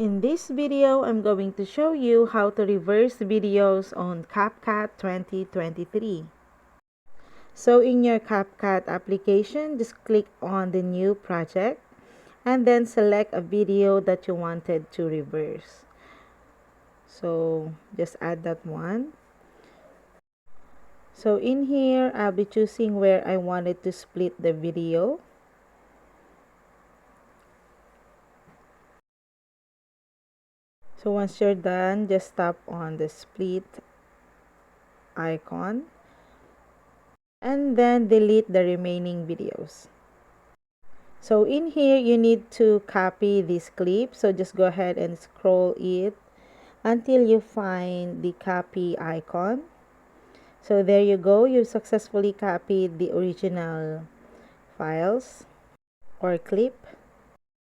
In this video, I'm going to show you how to reverse videos on CapCut 2023. So in your CapCut application, just click on the new project and then select a video that you wanted to reverse. So just add that one. So in here, I'll be choosing where I wanted to split the video. So once you're done, just tap on the split icon and then delete the remaining videos. So in here, you need to copy this clip. So just go ahead and scroll it until you find the copy icon. So there you go. You successfully copied the original files or clip.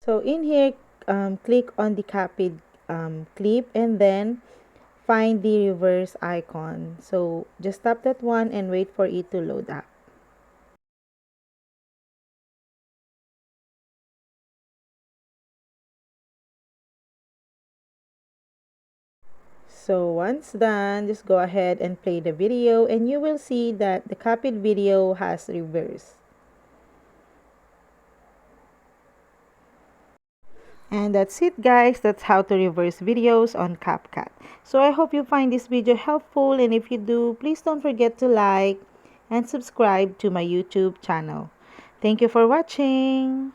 So in here, click on the copied clip and then find the reverse icon. So just tap that one and wait for it to load up. So once done, just go ahead and play the video and you will see that the copied video has reversed. And that's it, guys. That's how to reverse videos on CapCut. So I hope you find this video helpful, and if you do, please don't forget to like and subscribe to my YouTube channel. Thank you for watching.